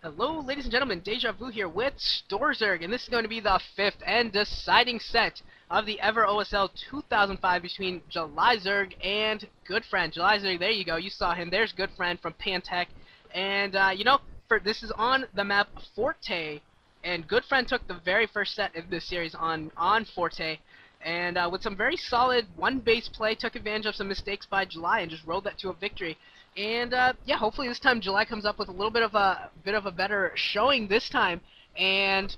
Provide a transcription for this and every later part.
Hello, ladies and gentlemen, Deja Vu here with Storrzerg, and this is going to be the fifth and deciding set of the Ever OSL 2005 between JulyZerg and Goodfriend. JulyZerg, there you go, you saw him. There's Goodfriend from Pantech, and this is on the map Forte, and Goodfriend took the very first set of this series on Forte, and with some very solid one-base play, took advantage of some mistakes by July and just rode that to a victory. And yeah, hopefully this time July comes up with a little bit of a better showing this time, and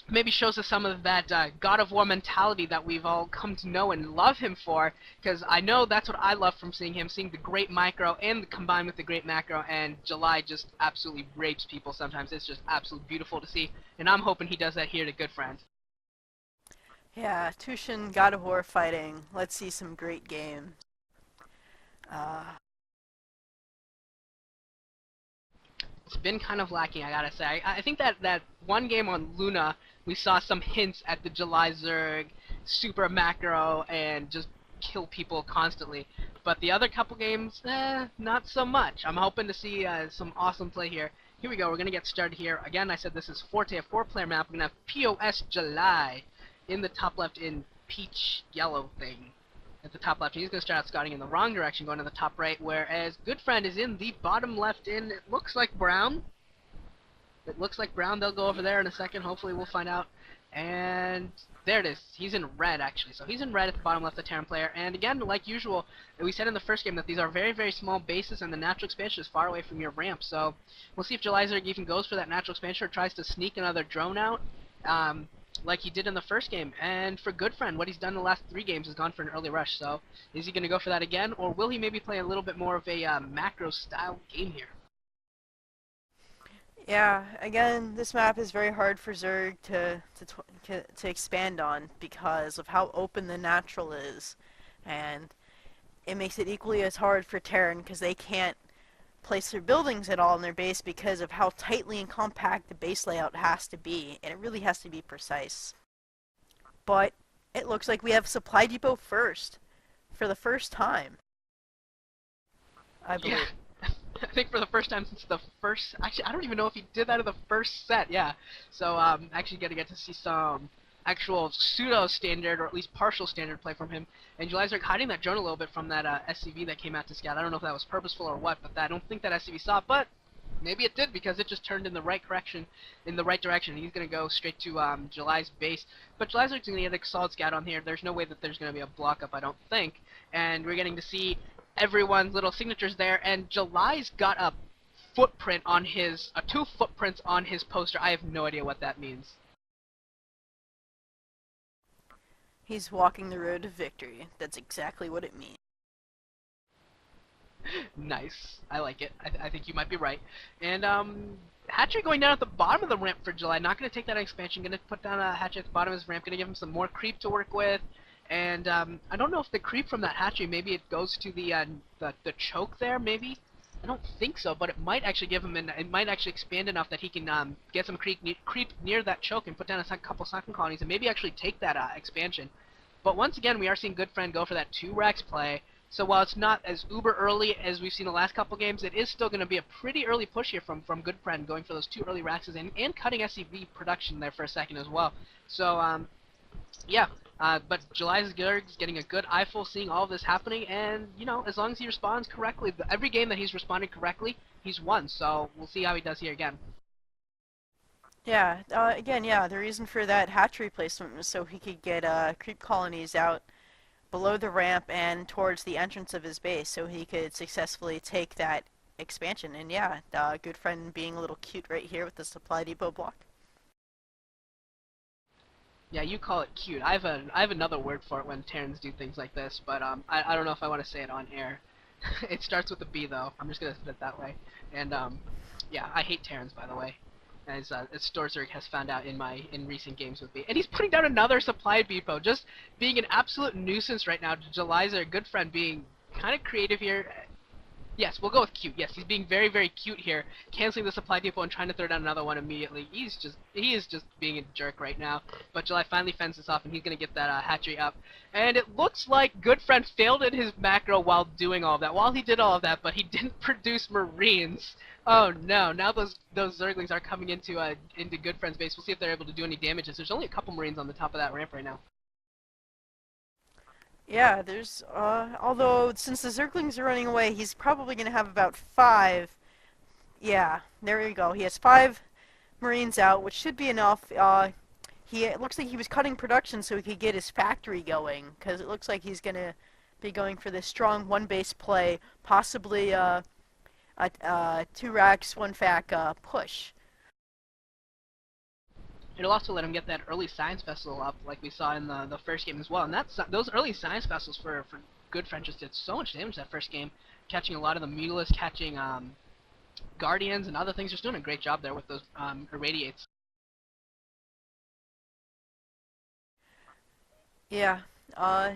maybe shows us some of that God of War mentality that we've all come to know and love him for. Because I know that's what I love from seeing him, seeing the great micro and combined with the great macro. And July just absolutely rapes people sometimes. It's just absolutely beautiful to see, and I'm hoping he does that here to Goodfriend. Yeah, Tushin God of War fighting. Let's see some great games. It's been kind of lacking, I gotta say. I think that one game on Luna, we saw some hints at the JulyZerg super macro and just kill people constantly. But the other couple games, not so much. I'm hoping to see some awesome play here. Here we go, we're gonna get started here. Again, I said this is Forte, a 4-player map. We're gonna have POS July in the top left in peach yellow thing. At the top left, he's going to start out scouting in the wrong direction, going to the top right, whereas Goodfriend is in the bottom left in, it looks like brown. It looks like brown. They'll go over there in a second. Hopefully we'll find out. And there it is. He's in red, actually. So he's in red at the bottom left, the Terran player. And again, like usual, we said in the first game that these are very, very small bases, and the natural expansion is far away from your ramp. So we'll see if JulyZerg even goes for that natural expansion or tries to sneak another drone out. Like he did in the first game. And for Goodfriend, what he's done in the last 3 games is gone for an early rush. So is he going to go for that again, or will he maybe play a little bit more of a macro-style game here? Yeah, again, this map is very hard for Zerg to expand on because of how open the natural is, and it makes it equally as hard for Terran because they can't place their buildings at all in their base because of how tightly and compact the base layout has to be, and it really has to be precise. But it looks like we have Supply Depot first, for the first time, I believe. Yeah. I think for the first time since the first... Actually, I don't even know if he did that in the first set, yeah. So, actually gonna get to see some actual pseudo-standard, or at least partial standard play from him. And JulyZerg hiding that drone a little bit from that SCV that came out to scout. I don't know if that was purposeful or what, but I don't think that SCV saw it, but maybe it did because it just turned in the right direction. He's going to go straight to July's base. But JulyZerg's going to get a solid scout on here. There's no way that there's going to be a block up, I don't think. And we're getting to see everyone's little signatures there. And July's got a footprint on his, 2 footprints on his poster. I have no idea what that means. He's walking the road to victory. That's exactly what it means. Nice. I like it. I think you might be right. And, Hatchery going down at the bottom of the ramp for July. Not going to take that expansion. Going to put down a Hatchery at the bottom of his ramp. Going to give him some more creep to work with. And, I don't know if the creep from that Hatchery, maybe it goes to the choke there, maybe? I don't think so, but it might actually give him it might actually expand enough that he can get some creep near that choke and put down a couple sunken colonies and maybe actually take that expansion. But once again, we are seeing Goodfriend go for that 2 racks play. So while it's not as uber early as we've seen the last couple games, it is still going to be a pretty early push here from Goodfriend, going for those 2 early racks and cutting SCV production there for a second as well. So yeah. But JulyZerg's getting a good eyeful seeing all of this happening, and, you know, as long as he responds correctly, every game that he's responded correctly, he's won, so we'll see how he does here again. Yeah, again, yeah, the reason for that hatchery placement was so he could get creep colonies out below the ramp and towards the entrance of his base, so he could successfully take that expansion. And yeah, Goodfriend being a little cute right here with the Supply Depot block. Yeah, you call it cute. I have another word for it when Terrans do things like this, but I don't know if I want to say it on air. It starts with a B though. I'm just gonna put it that way. And yeah, I hate Terrans, by the way, as Storrzerg has found out in recent games with me. And he's putting down another Supply Depot, just being an absolute nuisance right now to JulyZerg. Goodfriend being kind of creative here. Yes, we'll go with cute. Yes, he's being very, very cute here, canceling the supply depot and trying to throw down another one immediately. He is just being a jerk right now. But July finally fends this off, and he's gonna get that hatchery up. And it looks like Goodfriend failed in his macro while doing all of that. While he did all of that, but he didn't produce Marines. Oh no! Now those Zerglings are coming into Goodfriend's base. We'll see if they're able to do any damage. There's only a couple Marines on the top of that ramp right now. Yeah, there's, although since the Zerglings are running away, he's probably going to have about 5. Yeah, there you go. He has 5 Marines out, which should be enough. It looks like he was cutting production so he could get his factory going, because it looks like he's going to be going for this strong one-base play, possibly a 2 racks, 1 fac push. It'll also let him get that early science vessel up, like we saw in the first game as well. And those early science vessels for Goodfriend just did so much damage that first game, catching a lot of the Mutilas, catching Guardians and other things. Just doing a great job there with those irradiates. Yeah,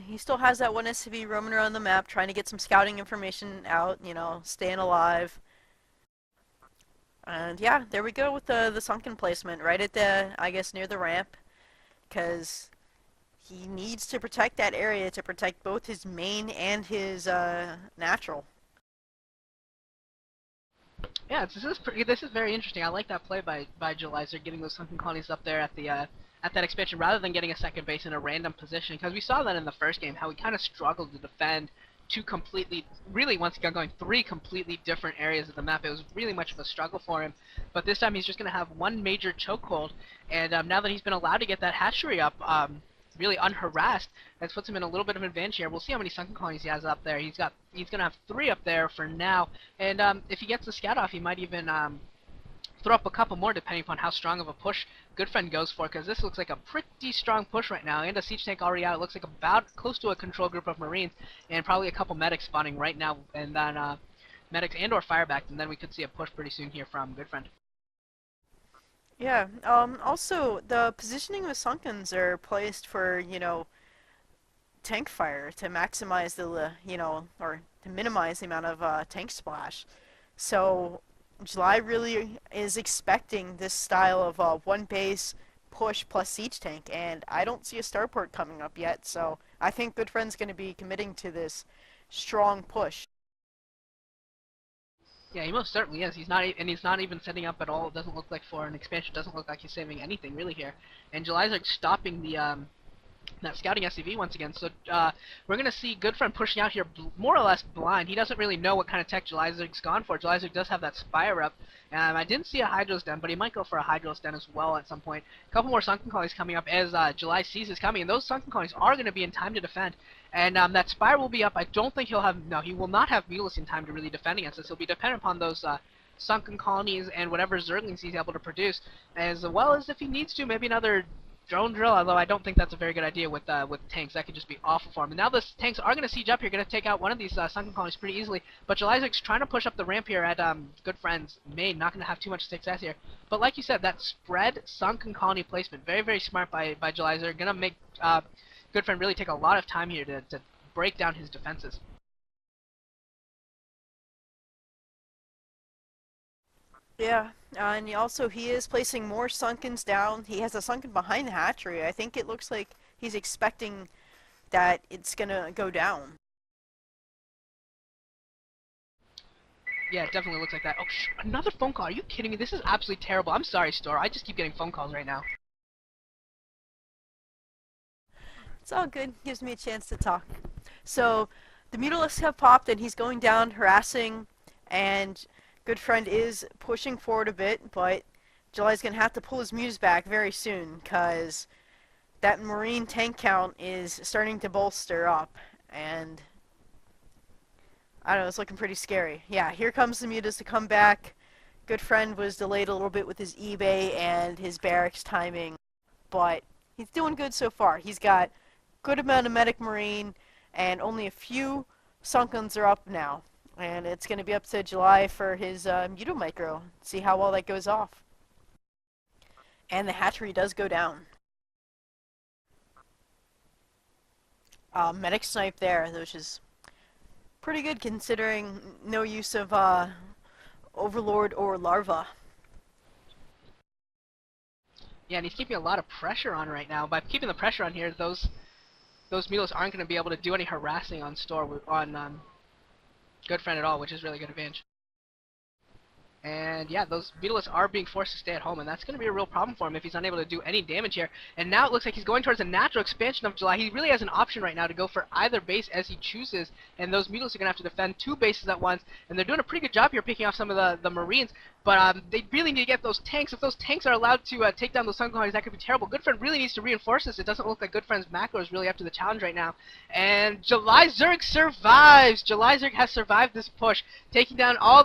he still has that 1 SCV roaming around the map, trying to get some scouting information out, staying alive. And yeah, there we go with the sunken placement, right at I guess, near the ramp, because he needs to protect that area to protect both his main and his natural. Yeah, this is very interesting. I like that play by JulyZerg, getting those sunken colonies up there at that expansion rather than getting a second base in a random position, because we saw that in the first game how he kind of struggled to defend once again going 3 completely different areas of the map. It was really much of a struggle for him, but this time he's just going to have one major chokehold, and now that he's been allowed to get that hatchery up really unharassed, that puts him in a little bit of an advantage here. We'll see how many sunken colonies he has up there. He's going to have 3 up there for now, and if he gets the scout off, he might even throw up a couple more depending upon how strong of a push Goodfriend goes for, because this looks like a pretty strong push right now, and a siege tank already out. It looks like about close to a control group of Marines, and probably a couple medics spawning right now, and then medics and or fireback, and then we could see a push pretty soon here from Goodfriend. Yeah, also, the positioning of the Sunkens are placed for, tank fire to maximize or to minimize the amount of tank splash. So, July really is expecting this style of one base push plus siege tank, and I don't see a starport coming up yet, so I think Goodfriend's going to be committing to this strong push. Yeah, he most certainly is. He's not even setting up at all. It doesn't look like for an expansion. It doesn't look like he's saving anything really here. And July's like stopping the that scouting SCV once again. So we're going to see Goodfriend pushing out here more or less blind. He doesn't really know what kind of tech JulyZerg's gone for. JulyZerg does have that Spire up. I didn't see a Hydros Den, but he might go for a Hydros Den as well at some point. A couple more Sunken Colonies coming up as July sees this coming, and those Sunken Colonies are going to be in time to defend. And that Spire will be up. I don't think he will not have Mutalisk in time to really defend against this. He'll be dependent upon those Sunken Colonies and whatever Zerglings he's able to produce, as well as if he needs to, maybe another drone drill, although I don't think that's a very good idea with tanks. That could just be awful for him. And now the tanks are going to siege up here, going to take out one of these sunken colonies pretty easily. But JulyZerg's trying to push up the ramp here at Goodfriend's main. Not going to have too much success here. But like you said, that spread sunken colony placement, very, very smart by JulyZerg. Going to make Goodfriend really take a lot of time here to break down his defenses. Yeah, and he is placing more Sunkens down. He has a Sunken behind the hatchery. I think it looks like he's expecting that it's gonna go down. Yeah, it definitely looks like that. Oh, another phone call. Are you kidding me? This is absolutely terrible. I'm sorry, Storr. I just keep getting phone calls right now. It's all good. Gives me a chance to talk. So, the Mutalisks have popped and he's going down, harassing, and Goodfriend is pushing forward a bit, but July's going to have to pull his mutas back very soon, because that Marine tank count is starting to bolster up, and I don't know, it's looking pretty scary. Yeah, here comes the mutas to come back. Goodfriend was delayed a little bit with his eBay and his barracks timing, but he's doing good so far. He's got good amount of medic Marine, and only a few Sunkens are up now. And it's going to be up to July for his Mutomicro. See how well that goes off. And the hatchery does go down. Medic snipe there, which is Pretty good considering no use of Overlord or Larva. Yeah, and he's keeping a lot of pressure on right now. By keeping the pressure on here, those Mulos aren't going to be able to do any harassing on Goodfriend at all, which is really good advantage. And yeah, those Beetles are being forced to stay at home, and that's going to be a real problem for him if he's unable to do any damage here. And now it looks like he's going towards a natural expansion of July. He really has an option right now to go for either base as he chooses, and those Beetles are going to have to defend 2 bases at once. And they're doing a pretty good job here picking off some of the Marines, but they really need to get those tanks. If those tanks are allowed to take down those Sun Colonies, that could be terrible. Goodfriend really needs to reinforce this. It doesn't look like Goodfriend's macro is really up to the challenge right now. And JulyZerg survives! JulyZerg has survived this push, taking down all